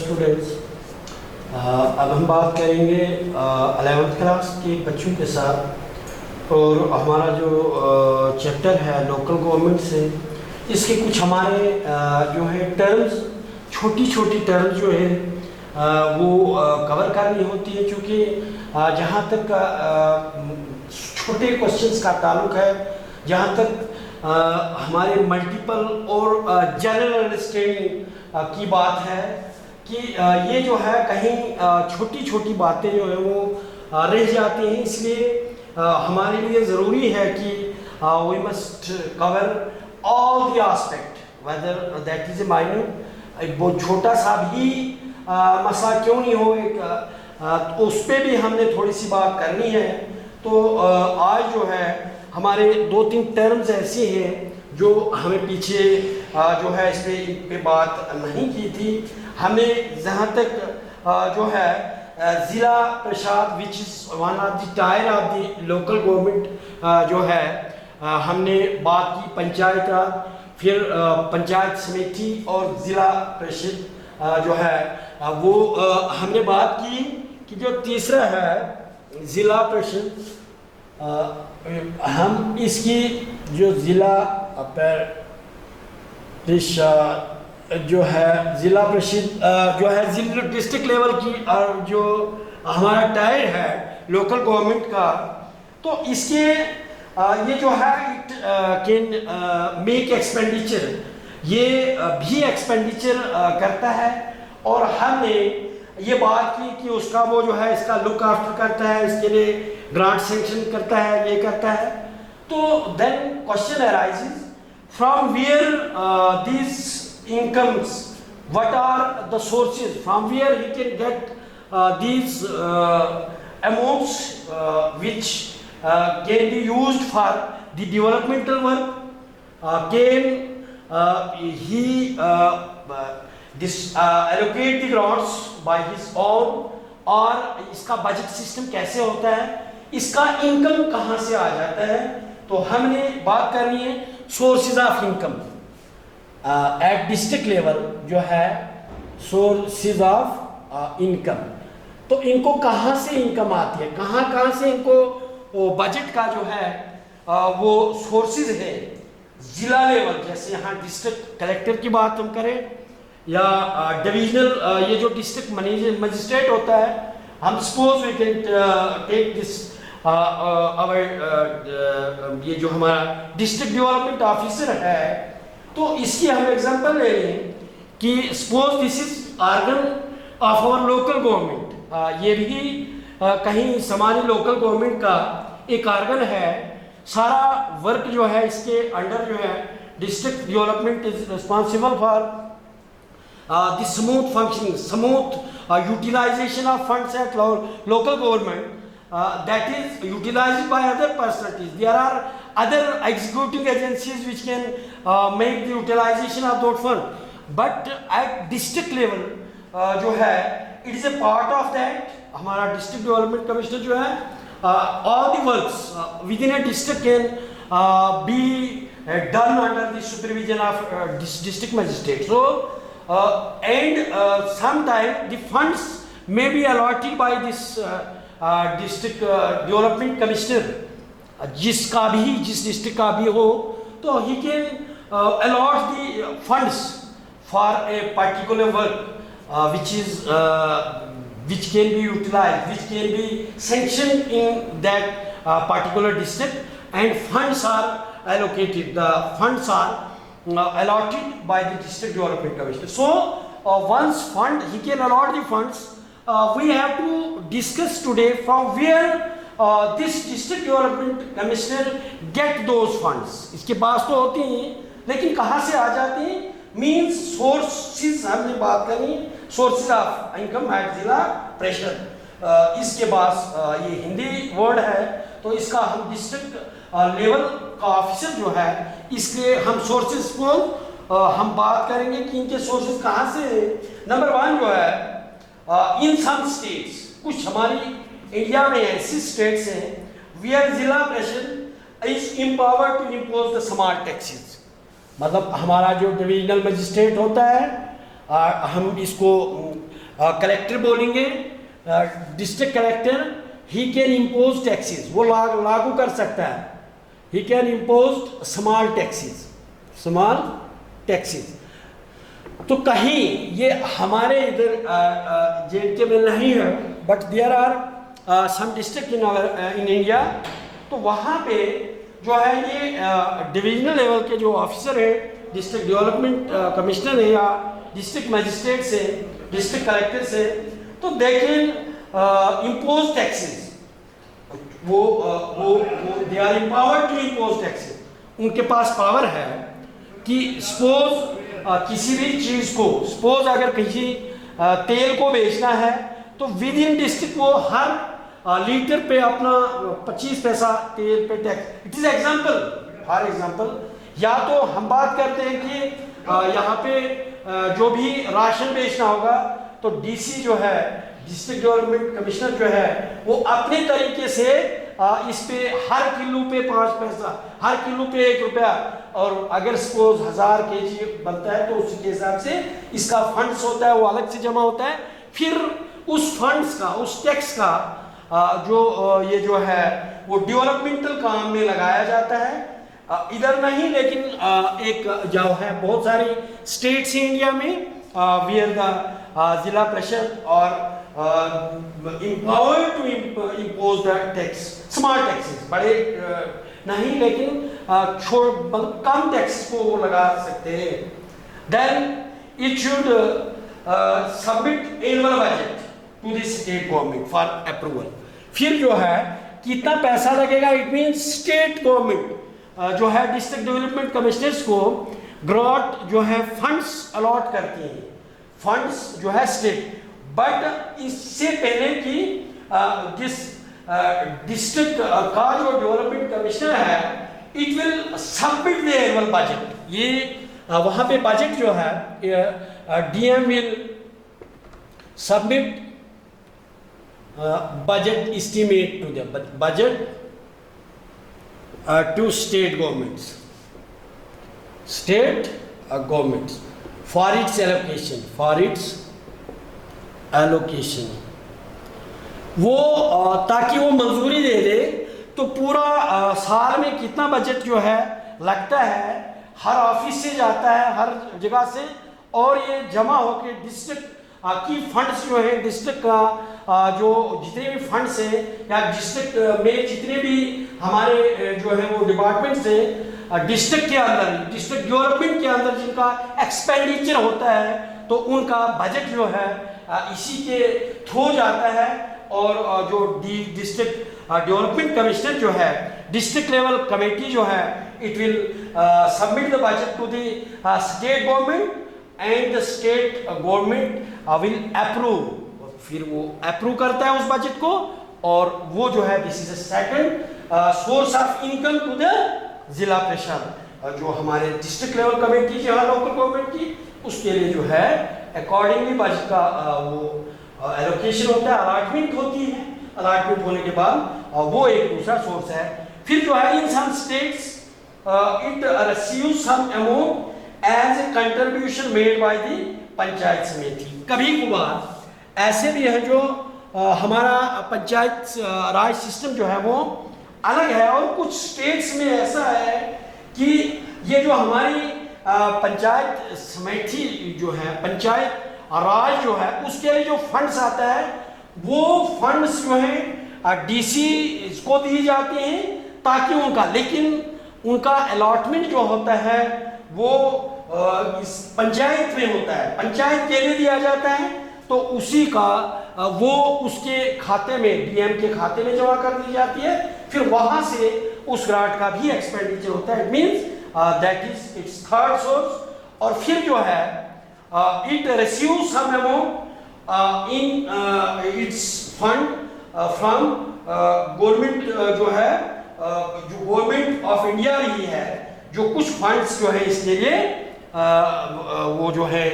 Students, अब हम बात करेंगे 11th क्लास के बच्चों के साथ। और हमारा जो चैप्टर है लोकल गवर्नमेंट से, इसके कुछ हमारे जो है टर्म्स, छोटी छोटी टर्म्स जो है वो कवर करनी होती है, क्योंकि जहाँ तक छोटे क्वेश्चंस का ताल्लुक है, जहाँ तक हमारे मल्टीपल और जनरल अंडरस्टैंडिंग की बात है कि ये जो है कहीं छोटी छोटी बातें जो है वो रह जाती हैं। इसलिए हमारे लिए ज़रूरी है कि we must cover all the aspect, whether that is a minor, एक बहुत छोटा सा भी मसला क्यों नहीं हो, एक उस पर भी हमने थोड़ी सी बात करनी है। तो आज जो है हमारे 2-3 टर्म्स ऐसे हैं जो हमें पीछे जो है इस पे बात नहीं की थी। हमने जहाँ तक जो है zila parishad which is one of the tier of the local government जो है हमने बात की पंचायत राज, फिर पंचायत समिति और ज़िला परिषद जो है वो हमने बात की कि जो तीसरा है ज़िला परिषद, हम इसकी जो ज़िला परिषद जो है ज़िला परिषद जो है ज़िला डिस्ट्रिक्ट लेवल की, और जो हमारा टायर है लोकल गवर्नमेंट का, तो इसके ये जो है इट कैन मेक एक्सपेंडिचर, ये भी एक्सपेंडिचर करता है। और हमने ये बात की कि उसका वो जो है इसका लुक आफ्टर करता है, इसके लिए ग्रांट सेंक्शन करता है, ये करता है। तो then question arises from where this incomes, what are the sources from where he can get these amounts which can be used for the developmental work, can he allocate the grants by his own, और इसका budget system कैसे होता है, इसका income कहाँ से आ जाता है। तो हमने बात करनी है sources of income at district level, जो है सोर्सेज ऑफ इनकम। तो इनको कहाँ से इनकम आती है, कहाँ से इनको वो बजट का जो है वो सोर्सेज है ज़िला लेवल, जैसे यहाँ डिस्ट्रिक्ट कलेक्टर की बात हम करें या डिविजनल ये जो डिस्ट्रिक्ट मजिस्ट्रेट होता है, हम suppose we can take this ये जो हमारा डिस्ट्रिक्ट डेवलपमेंट ऑफिसर है, तो इसकी हम एग्जांपल ले लें कि suppose this is organ of our local government, ये भी कहीं हमारी लोकल गवर्नमेंट का एक ऑर्गन है। सारा वर्क जो है इसके अंडर जो है district development is responsible for the smooth functioning, smooth utilization of funds at local government that is utilized by other personalities. There are other executing agencies which can make the utilization of that fund, but at district level जो है it is a part of that. हमारा district development commissioner जो है all the works within a district can be done under the supervision of district magistrate. So and sometime the funds may be allotted by this district development commissioner, जिस district का भी हो, तो he can allot the funds for a particular work which can be utilized, which can be sanctioned in that particular district, and funds are allocated, the funds are allotted by the district development commissioner. So once fund he can allot the funds, we have to discuss today from where this district development commissioner get those funds. इसके पास तो होती हैं, लेकिन कहाँ से आ जाती हैं, means sources हमने बात करनी, sources of income at जिला परिषद। इसके पास ये हिंदी वर्ड है, तो इसका हम डिस्ट्रिक्ट लेवल का ऑफिसर जो है, इसके हम सोर्सेज को हम बात करेंगे कि इनके सोर्सेज कहाँ से। नंबर 1 जो है इन सम स्टेट्स, कुछ हमारी इंडिया में ऐसी स्टेट्स हैं where zila parishad is empowered to impose the small taxes. मतलब हमारा जो डिविजनल मजिस्ट्रेट होता है हम इसको कलेक्टर बोलेंगे, district collector, he can impose taxes, वो लागू कर सकता है, he can impose small taxes, small taxes. तो कहीं ये हमारे इधर JNK में नहीं है, but there are some district in India, तो वहाँ पे जो है ये डिविजनल लेवल के जो ऑफिसर है, डिस्ट्रिक्ट डेवलपमेंट कमिश्नर है या डिस्ट्रिक्ट मजिस्ट्रेट से, डिस्ट्रिक्ट कलेक्टर से, तो दे कैन इम्पोज टैक्सेस, वो they are empowered to impose taxes, उनके पास पावर है कि सपोज किसी भी चीज़ को, सपोज अगर किसी तेल को बेचना है तो विद इन डिस्ट्रिक्ट वो हर लीटर पे अपना 25 पैसा तेल पे tax, it is example, for example. या तो हम बात करते हैं कि यहाँ पे जो भी राशन बेचना होगा तो DC जो है, डिस्ट्रिक्ट डेवलपमेंट कमिश्नर जो है, वो अपने तरीके से इस पे हर किलो पे 5 पैसा, हर किलो पे 1 रुपया, और अगर सपोज 1000 kg बनता है तो उसके हिसाब से इसका फंड्स होता है, वो अलग से जमा होता है, फिर उस फंड्स का, उस टैक्स का जो ये जो है वो डेवलपमेंटल काम में लगाया जाता है। इधर नहीं, लेकिन एक जो है बहुत सारी स्टेट्स इंडिया में वेयर द जिला परिषद और empowered to impose the tax, small taxes, बड़े नहीं लेकिन कम टैक्स को वो लगा सकते हैं। Then it should submit annual budget to the state government for approval। फिर जो है कितना पैसा लगेगा, इट मीन्स स्टेट गवर्नमेंट जो है डिस्ट्रिक्ट डेवलपमेंट कमिश्नर्स को ग्रांट जो है फंड्स अलॉट करती हैं, फंड्स जो है स्टेट। बट इससे पहले कि जिस डिस्ट्रिक्ट का जो डेवलपमेंट कमिश्नर है, it will submit the annual budget, ये वहाँ पे बजट जो है DM will submit budget estimate to the budget to state governments for its allocation, वो ताकि वो मंजूरी दे दे तो पूरा साल में कितना बजट जो है लगता है, हर ऑफिस से जाता है, हर जगह से, और ये जमा होकर डिस्ट्रिक्ट की फंड्स जो है, डिस्ट्रिक्ट का जो जितने भी फंड्स हैं या डिस्ट्रिक्ट में जितने भी हमारे जो है वो डिपार्टमेंट्स हैं, डिस्ट्रिक्ट के अंदर, डिस्ट्रिक्ट डेवलपमेंट के अंदर जिनका एक्सपेंडिचर होता है, तो उनका बजट जो है इसी के थ्रू जाता है। और जो डिस्ट्रिक्ट डेवलपमेंट कमिश्नर जो है, डिस्ट्रिक्ट लेवल कमेटी जो है, it will submit the budget to the state government and the state government will approve, फिर वो अप्रूव करता है उस बजट को, और वो जो है this is a second source of income to the zila parishad, जो हमारे डिस्ट्रिक्ट लेवल कमेटी जो है लोकल गवर्नमेंट की, उसके लिए जो है अकॉर्डिंगली बजट का वो एलोकेशन होता है, अलॉटमेंट होती है, अलॉटमेंट होने के बाद वो एक दूसरा सोर्स है। फिर जो है in some states it receives some amount as a contribution made by the panchayat samiti. कभी कभार ऐसे भी है जो हमारा पंचायत राज सिस्टम जो है वो अलग है, और कुछ स्टेट्स में ऐसा है कि ये जो हमारी पंचायत समिति जो है, पंचायत राज जो है, उसके लिए जो फंड्स आता है, वो फंड्स जो है DC को दी जाते हैं ताकि उनका, लेकिन उनका अलॉटमेंट जो होता है वो इस पंचायत में होता है, पंचायत के लिए दिया जाता है, तो उसी का वो उसके खाते में, DM के खाते में जमा कर दी जाती है, फिर वहां से उस ग्रांट का भी एक्सपेंडिचर होता है। It means that is its third source. और फिर जो है it receives some amount in its fund from government जो है, जो गवर्नमेंट ऑफ इंडिया रही है, जो कुछ फंड्स जो है इसके लिए वो जो है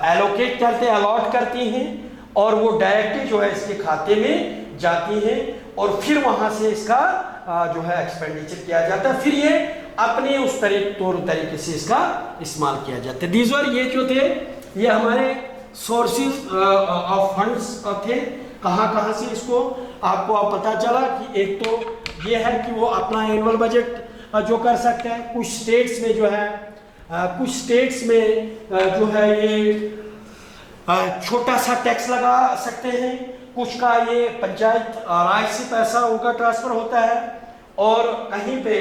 एलोकेट करते हैं, अलॉट करती हैं, और वो डायरेक्टली जो है इसके खाते में जाती हैं, और फिर वहां से इसका जो है एक्सपेंडिचर किया जाता है, फिर ये अपने उस तौर तरीके से इसका इस्तेमाल किया जाता है। दीज वर, ये जो थे ये हमारे सोर्सेज ऑफ फंड्स थे, कहाँ कहाँ से इसको आपको अब पता चला कि एक तो ये है कि वो अपना एनुअल बजट जो कर सकते हैं। कुछ स्टेट्स में जो है कुछ स्टेट्स में जो है ये छोटा सा टैक्स लगा सकते हैं, कुछ का ये पंचायत राज से पैसा उनका ट्रांसफर होता है, और कहीं पे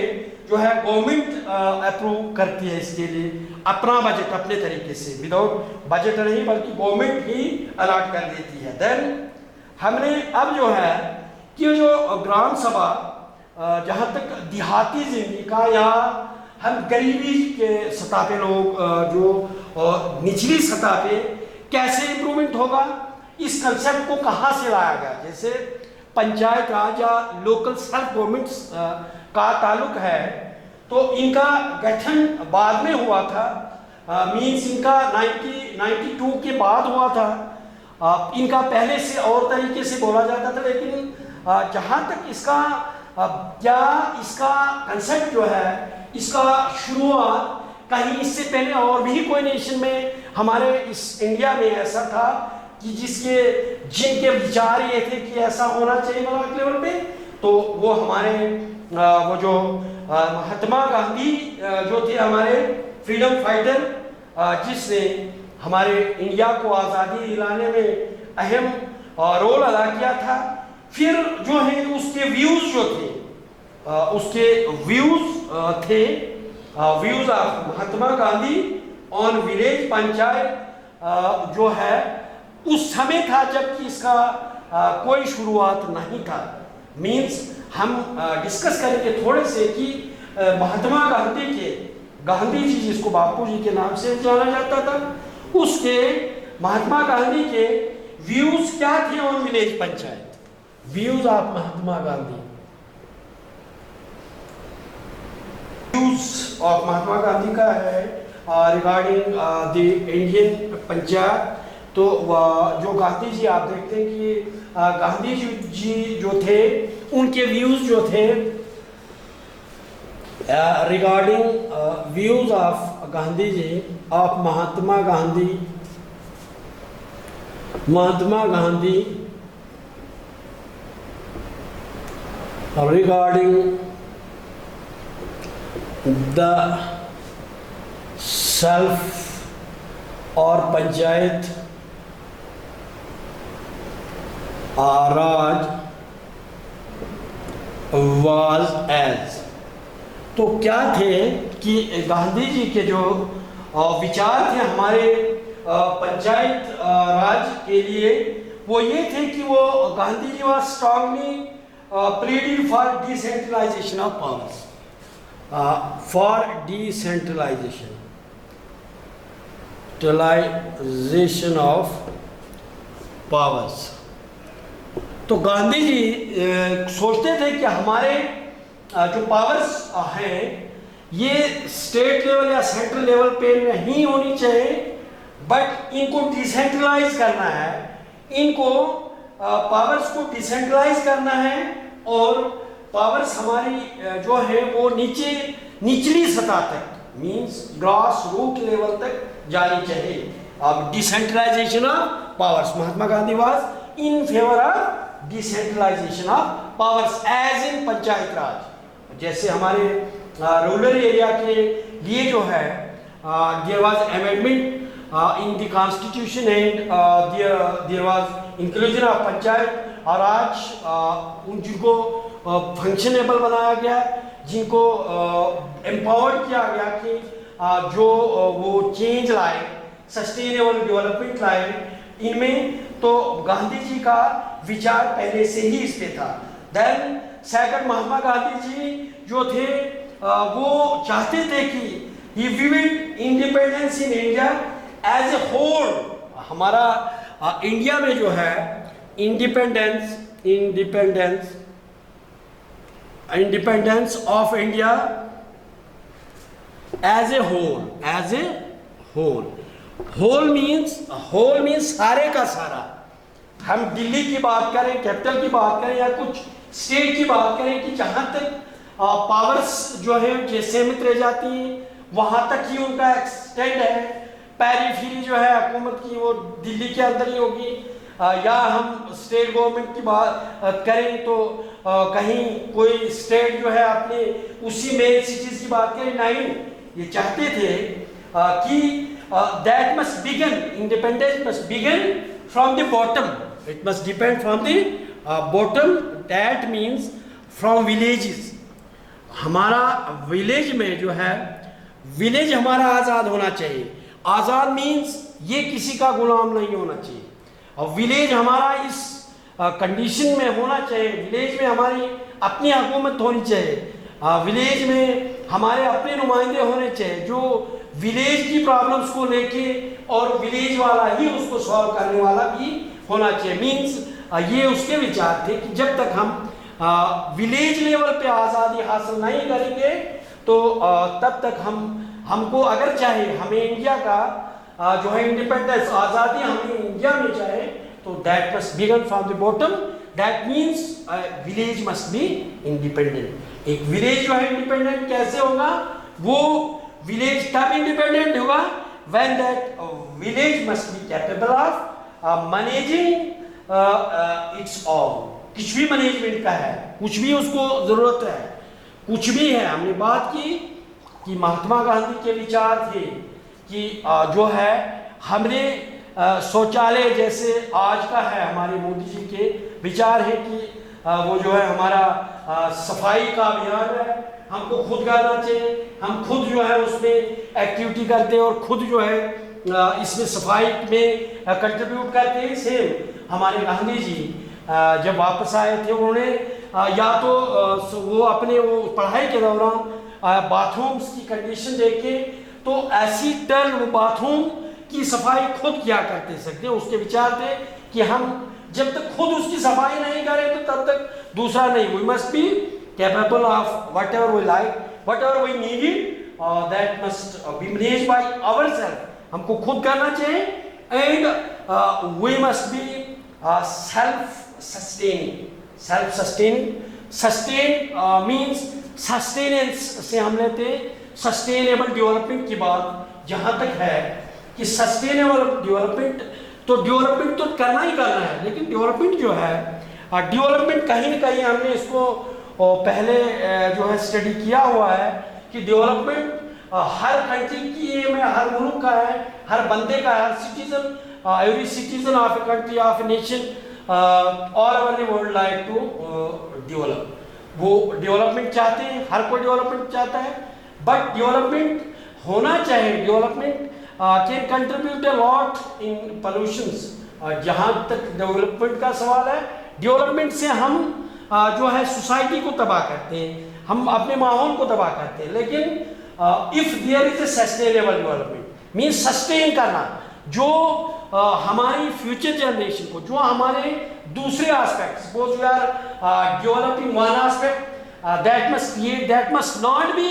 जो है गवर्नमेंट अप्रूव करती है इसके लिए अपना बजट अपने तरीके से, विदाउट बजट नहीं बल्कि गवर्नमेंट ही अलॉट कर देती है। देन हमने अब जो है कि जो ग्राम सभा जहाँ तक देहाती जिंदगी का या हम गरीबी के सतह पे लोग जो निचली सतह पे कैसे इम्प्रूवमेंट होगा, इस कंसेप्ट को कहाँ से लाया गया। जैसे पंचायत राज या लोकल सेल्फ गवर्नमेंट्स का ताल्लुक है तो इनका गठन बाद में हुआ था, मीन्स इनका 92 के बाद हुआ था। इनका पहले से और तरीके से बोला जाता था, लेकिन जहाँ तक इसका क्या इसका कंसेप्ट जो है इसका शुरुआत कहीं इससे पहले और भी कोई नेशन में हमारे इस इंडिया में ऐसा था कि जिनके विचार ये थे कि ऐसा होना चाहिए ब्लॉक लेवल पे, तो वो हमारे वो जो महात्मा गांधी जो थे हमारे फ्रीडम फाइटर, जिसने हमारे इंडिया को आज़ादी दिलाने में अहम रोल अदा किया था। फिर जो है उसके व्यूज जो थे उसके व्यूज थे views of Mahatma Gandhi on village panchayat जो है उस समय था जबकि इसका कोई शुरुआत नहीं था। मीन्स हम डिस्कस करेंगे थोड़े से कि महात्मा गांधी जी जिसको बापू जी के नाम से जाना जाता था, उसके महात्मा गांधी के व्यूज क्या थे on village panchayat. Views of Mahatma Gandhi, views of Mahatma Gandhi का है रिगार्डिंग द इंडियन पंचायत। तो जो गांधी जी आप देखते हैं कि गांधी जी जो थे उनके व्यूज जो थे regarding views of Gandhi ji of Mahatma Gandhi regarding the self और पंचायत राज was as, तो क्या थे कि गांधी जी के जो विचार थे हमारे पंचायत राज के लिए वो ये थे कि वो Gandhi ji was strongly pleading for decentralization of powers, for decentralization of powers। तो गांधी जी सोचते थे कि हमारे जो पावर्स हैं ये स्टेट लेवल या सेंट्रल लेवल पे नहीं होनी चाहिए, बट इनको डिसेंट्रलाइज करना है, इनको पावर्स को डिसेंट्रलाइज करना है और पावर्स हमारी जो है वो निचली सतह तक मींस ग्रास रूट लेवल तक जानी चाहिए। अब decentralisation of powers, Mahatma Gandhi was in favour of decentralisation of powers as in panchayat raj. जैसे हमारे रूरल एरिया के लिए जो है there was amendment in the constitution and there was inclusion of panchayat और आज उन जिनको फंक्शनेबल बनाया गया, जिनको एम्पावर्ड किया गया कि जो वो चेंज लाए, सस्टेनेबल डेवलपमेंट लाए इनमें, तो गांधी जी का विचार पहले से ही इस पे था। देन सेकंड, महात्मा गांधी जी जो थे वो चाहते थे कि he viewed independence in India as a whole. हमारा इंडिया में जो है independence of India as a whole means सारे का सारा। हम दिल्ली की बात करें, कैपिटल की बात करें या कुछ स्टेट की बात करें कि जहां तक पावर्स जो है सीमित रह जाती हैं वहां तक ही उनका एक्सटेंड है। पेरिफेरी जो है हुकूमत की वो दिल्ली के अंदर ही होगी, या हम स्टेट गवर्नमेंट की बात करें तो कहीं कोई स्टेट जो है अपने उसी मेन सिटीज की बात करें। नहीं, ये चाहते थे कि that must begin, independence must begin from the bottom, it must depend from the bottom, that means from villages. हमारा विलेज में जो है, विलेज हमारा आज़ाद होना चाहिए। आज़ाद मीन्स ये किसी का गुलाम नहीं होना चाहिए, और विलेज हमारा इस कंडीशन में होना चाहिए, विलेज में हमारी अपनी हुकूमत होनी चाहिए, विलेज में हमारे अपने नुमाइंदे होने चाहिए जो विलेज की प्रॉब्लम्स को लेके, और विलेज वाला ही उसको सॉल्व करने वाला भी होना चाहिए। मीन्स ये उसके विचार थे कि जब तक हम विलेज लेवल पे आज़ादी हासिल नहीं करेंगे तो तब तक हमको अगर चाहे हमें इंडिया का जो है इंडिपेंडेंस, आज़ादी हमें इंडिया में चाहे, तो that must begin from the bottom, that means village must be independent. एक विलेज जो है इंडिपेंडेंट कैसे होगा? वो विलेज तब इंडिपेंडेंट होगा when that village must be capable of managing it's all. कुछ भी मैनेजमेंट का है, कुछ भी उसको ज़रूरत है, कुछ भी है। हमने बात की कि महात्मा गांधी के विचार थे कि जो है हमने शौचालय जैसे आज का है, हमारे मोदी जी के विचार है कि वो जो है हमारा सफाई का अभियान है, हमको खुद करना चाहिए, हम खुद जो है उसमें एक्टिविटी करते हैं और खुद जो है इसमें सफाई में कंट्रीब्यूट करते हैं। सेम हमारे गांधी जी जब वापस आए थे, उन्होंने या तो वो अपने वो पढ़ाई के दौरान बाथरूम्स की कंडीशन देखे तो ऐसी टर्न वो बाथरूम की सफाई खुद किया करते सकते। उसके विचार थे कि हम जब तक खुद उसकी सफाई नहीं करें तो तब तक दूसरा नहीं। We must be capable of whatever we like, whatever we need it, that must be managed by ourself. हमको खुद करना चाहिए, and we must be self sustaining. Self sustaining, sustain means sustenance से हम लेते sustainable development की बात जहाँ तक है कि सस्टेनेबल डेवलपमेंट तो करना ही करना है, लेकिन डेवलपमेंट जो है डेवलपमेंट कहीं ना कहीं हमने इसको पहले जो है स्टडी किया हुआ है कि डेवलपमेंट हर कंट्री की एम है, हर मुल्क का है, हर बंदे का है, हर citizen, every citizen of a country, of a nation all over the world like to develop. वो डेवलपमेंट चाहते हैं, हर कोई डेवलपमेंट चाहता है, बट डेवलपमेंट होना चाहिए। Development can contribute a lot in pollutions. जहाँ तक डेवलपमेंट का सवाल है, डेवलपमेंट से हम जो है सोसाइटी को तबाह करते हैं, हम अपने माहौल को तबाह करते हैं। लेकिन if there is a sustainable development means sustain करना, जो हमारी फ्यूचर जनरेशन को, जो हमारे दूसरे aspect, suppose we are developing one aspect, that must create, that must not be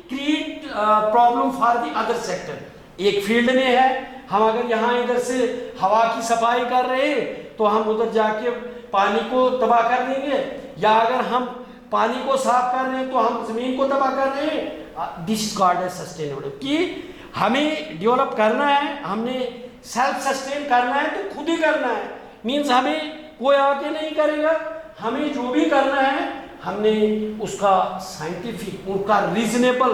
create problem for the other sector. एक फील्ड में है, हम अगर यहाँ इधर से हवा की सफाई कर रहे हैं तो हम उधर जाके पानी को तबाह कर देंगे, या अगर हम पानी को साफ कर रहे हैं तो हम जमीन को तबाह कर रहे हैं। This is called as sustainable. कि हमें डेवलप करना है, हमने सेल्फ सस्टेन करना है तो खुद ही करना है। मीन्स हमें कोई आके नहीं करेगा, हमें जो भी करना है हमने उसका साइंटिफिक, उनका रीजनेबल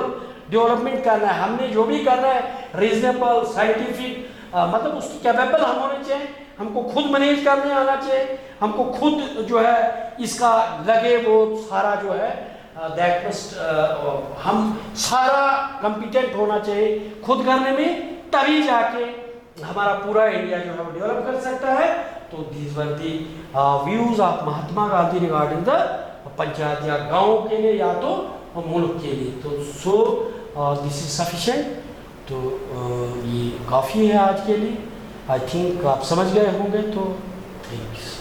डेवलपमेंट करना है। हमने जो भी करना है रीजनेबल, साइंटिफिक, मतलब उसकी कैपेबल हम होने चाहिए, हमको खुद मैनेज करने आना चाहिए, हमको खुद जो है इसका लगे वो सारा जो है दैट मस्ट हम सारा कॉम्पिटेंट होना चाहिए खुद करने में, तभी जाके हमारा पूरा इंडिया जो है वो डेवलप कर सकता है। तो these were the views of Mahatma Gandhi regarding the panchayat, या गांव के लिए या तो मुल्क के लिए। तो सो दिस इज सफिशिएंट। तो ये काफ़ी है आज के लिए। आई थिंक आप समझ गए होंगे। तो थैंक्स।